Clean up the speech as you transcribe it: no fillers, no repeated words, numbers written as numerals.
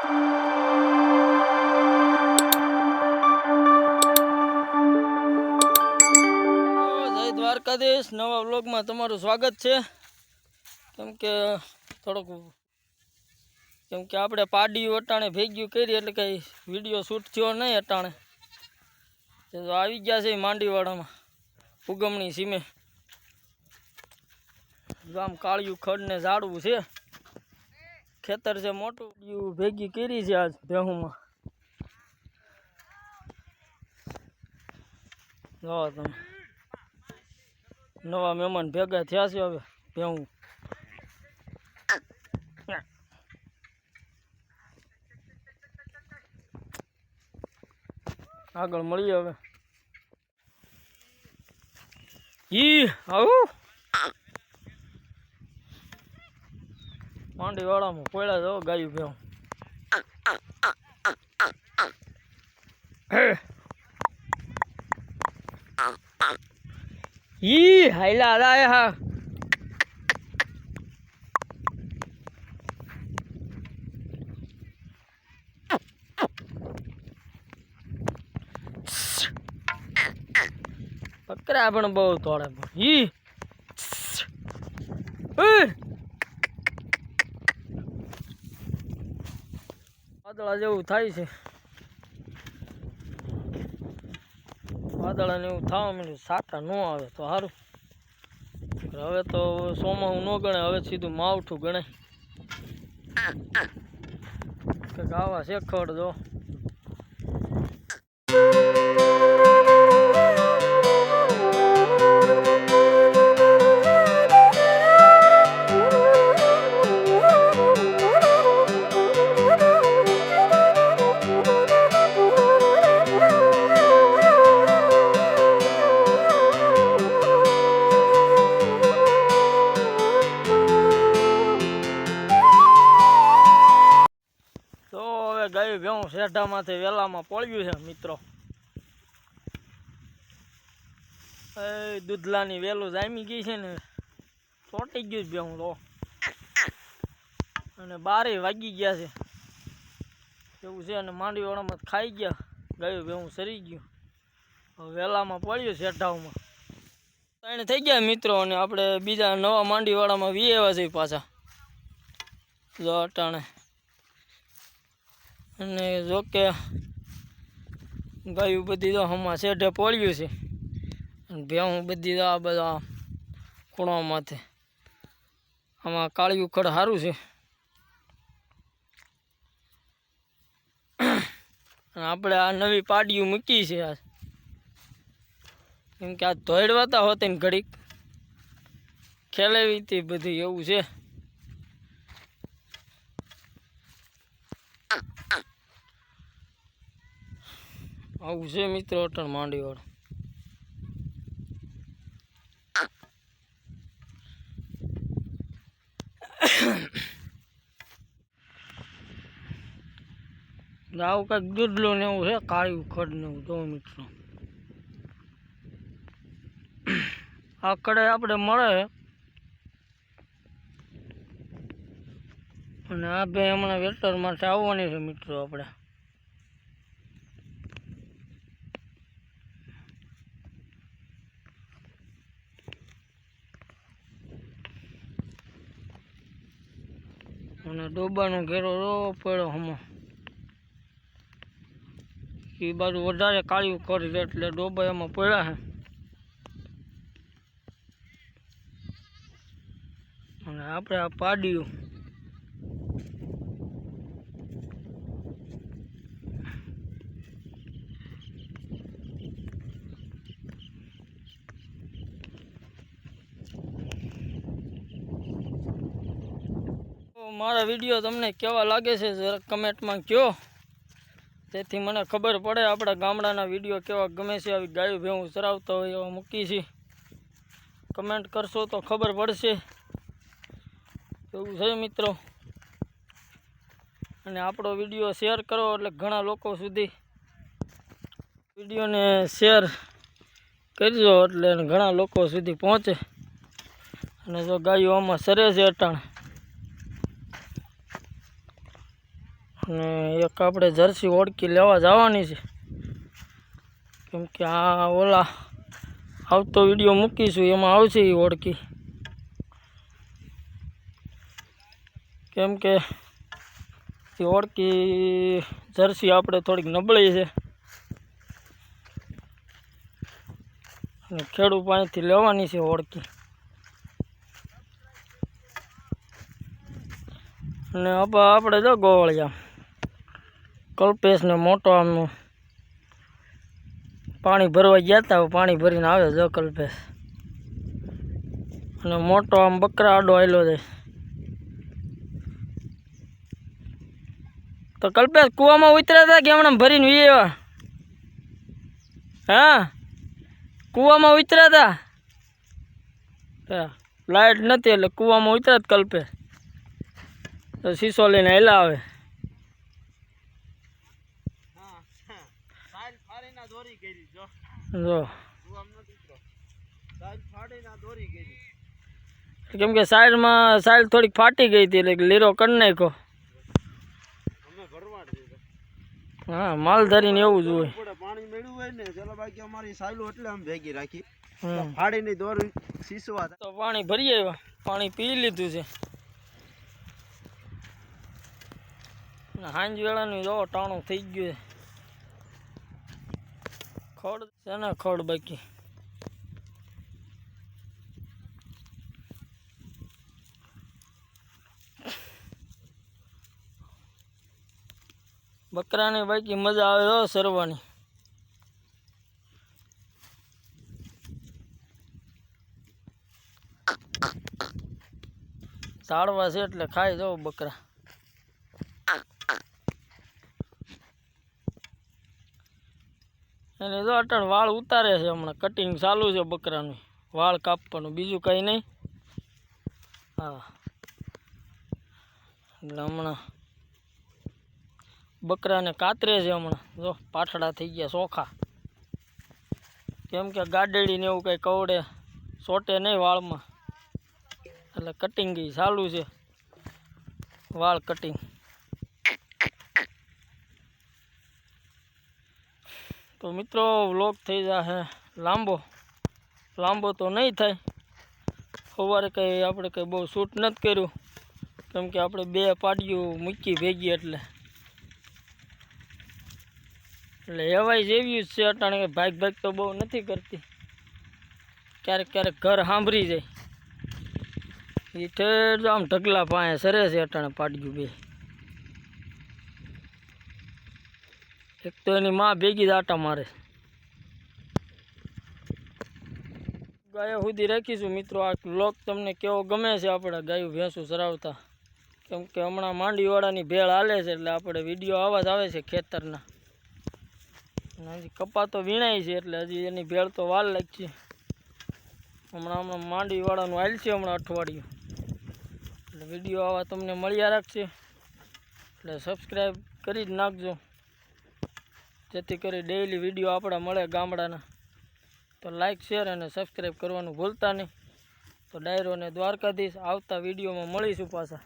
જય દ્વારકાધીશ નવા વ્લોગમાં તમારું સ્વાગત છે। કેમ કે આપણે પાડી અટાણે ભેગ્યું કરી એટલે કંઈ વિડીયો શૂટ થયો નહીં અટાણે તો આવી ગયા છે માંડીવાડામાં ઉગમણી સીમે। આમ કાળિયું ખડ ને ઝાડવું છે, ખેતર છે મોટું, ભેગી કરી છે આજ ભેહુમાં। જો તમે નવા મહેમાન ભેગા થયા છે। હવે ભેહું આગળ મળીએ। હવે ઈ આવું માંડીવાડામાં પોળા જાવ ગાયું ભેહું ઈ હાઈલા આયા હા પકડા પણ બહુ તોડે ઈ વાદળા જેવું થાય છે, વાદળા ને એવું થવા માંડ્યું, સાટા ન આવે તો સારું। હવે તો સોમાહું ન ગણે, હવે સીધું માવઠું ગણાય કે ગાવા છે ખડ જો। ગાયું ભેહું શેઢામાંથી વેલામાં પડ્યું છે મિત્રો। એ દૂધલાની વેલું જામી ગઈ છે ને, ચોટી ગયું ભેહું તો, અને 12 વાગી ગયા છે એવું છે। અને માંડીવાળામાં ખાઈ ગયા, ગાયું ભેહું સરી ગયું, હવે વેલામાં પડ્યું શેઢાઓમાં ત્રણ થઈ ગયા મિત્રો। અને આપણે બીજા નવા માંડીવાળામાં વી આવ્યા છે પાછા જો અટાણે। અને જોકે ગાયું બધી તો હમણાં શેઢે પોળ્યું છે, અને ભેહું બધી તો આ બધા ખૂણામાંથી આમાં કાળિયું ખડ સારું છે। અને આપણે આ નવી પાડીયું મૂકી છે આજ, કેમ કે આ ધોઈડવાતા હોતી ને ઘડીક ખેલાવી હતી બધી એવું છે। આવું છે મિત્રો અટણ માંડીવાળું। આવું કંઈક દૂધલું ને એવું છે, કાળિયું ખડ ને એવું જો મિત્રો। આ કડે આપણે મળે, અને આ બે હમણાં વેટર માટે આવવાની છે મિત્રો આપણે। અને ડોબાનો ઘેરો રો પડ્યો હમો, એ બાજુ વધારે કાળિયું કરી એટલે ડોબા એમાં પડ્યા છે। અને આપણે આ પાડ્યું મારા વિડીયો તમને કેવા લાગે છે જરા કમેન્ટમાં કહો, તેથી મને ખબર પડે આપણા ગામડાના વિડીયો કેવા ગમે છે। આવી ગાયું ભેહું ચરાવતા હોય એવા મૂકી છે, કમેન્ટ કરશો તો ખબર પડશે એવું છે મિત્રો। અને આપણો વિડીયો શેર કરો એટલે ઘણા લોકો સુધી વિડીયોને શેર કરજો એટલે ઘણા લોકો સુધી પહોંચે। અને જો ગાયો આમાં સરે છે અટાણે, અને એક આપણે જર્સી ઓળકી લેવા જવાની છે, કેમ કે આ ઓલા આવતો વિડીયો મૂકીશું એમાં આવશે એ ઓળકી, કેમ કે એ ઓળકી જર્સી આપણે થોડીક નબળી છે અને ખેડૂત પાસેથી લેવાની છે ઓળકી. અને આપણે જો ગોવાળિયા કલ્પેશ ને મોટો આમ પાણી ભરવા ગયા હતા, પાણી ભરીને આવે જો કલ્પેશ, અને મોટો આમ બકરા આડો આવેલો છે. તો કલ્પેશ કૂવામાં ઉતર્યા હતા કે હમણાં ભરીને વી આવ્યા? હા, કૂવામાં ઉતર્યા હતા, લાઇટ નથી એટલે કૂવામાં ઉતર્યા કલ્પેશ, તો શીશો લઈને હેલા આવે. જો કેમ કે સાઈડ થોડીક ફાટી ગઈ હતી એટલે લીરો કરી નાખ્યો. હા, માલધારી ને એવું જ હોય. પાણી મેળવું હોય ને ચલો, બાકી અમારી સાયલો એટલે આમ ભેગી રાખી ફાડી ની દોરી શીશવા. તો પાણી ભરી આવ્યા, પાણી પી લીધું છે. હાંજ વેળાનું જો ટાણું થઈ ગયું છે. ખડ છે ને ખડ બાકી બકરાની બાકી મજા આવે તો સરવાની. ઝાડવા છે એટલે ખાઈ જાઓ બકરા. એને જો અટણ વાળ ઉતારે છે, હમણાં કટિંગ ચાલુ છે બકરાનું, વાળ કાપવાનું, બીજું કંઈ નહીં. હા, એટલે હમણાં બકરાને કાતરે છે. હમણાં જો પાઠડા થઈ ગયા ચોખા, કેમ કે ગાડેડીને એવું કંઈ કવડે સોટે નહીં વાળમાં, એટલે કટિંગ ચાલુ છે, વાળ કટિંગ. તો મિત્રો વ્લોગ થઈ જશે લાંબો તો નહીં થાય. સવારે કંઈ આપણે કંઈ બહુ શૂટ નથી કર્યું, કેમ કે આપણે બે પાડીયું મૂકી ભેગી એટલે એવાય જેવી જ છે અટાણે. ભાગ તો બહુ નથી કરતી, ક્યારેક ઘર સાંભળી જાય. એ ઠેર આમ ઢગલા પાસે સરે છે અટાણે પાડ્યું બે. એક તો એની માં ભેગી જ આટા મારે. ગાયો સુધી રાખીશું મિત્રો. આ વ્લોગ તમને કેવો ગમે છે આપણે ગાયું ભેંસું ચરાવતા, કેમ કે હમણાં માંડીવાળાની ભેળ હાલે છે એટલે આપણે વિડીયો આવા જ આવે છે ખેતરના. હજી કપા તો વીણાય છે એટલે હજી એની ભેળ તો વાર લાગશે. હમણાં માંડીવાળાનું હાલ છે હમણાં અઠવાડિયું, એટલે વિડીયો આવા તમને મળ્યા રાખશે. એટલે સબસ્ક્રાઈબ કરી જ નાખજો, જેથી કરી ડેઈલી વિડીયો આપણા મળે ગામડાના. તો લાઇક શેર અને સબસ્ક્રાઈબ કરવાનું ભૂલતા નહીં. તો ડાયરો ને દ્વારકાધીશ આવતા વિડીયોમાં મળીશું પાછા.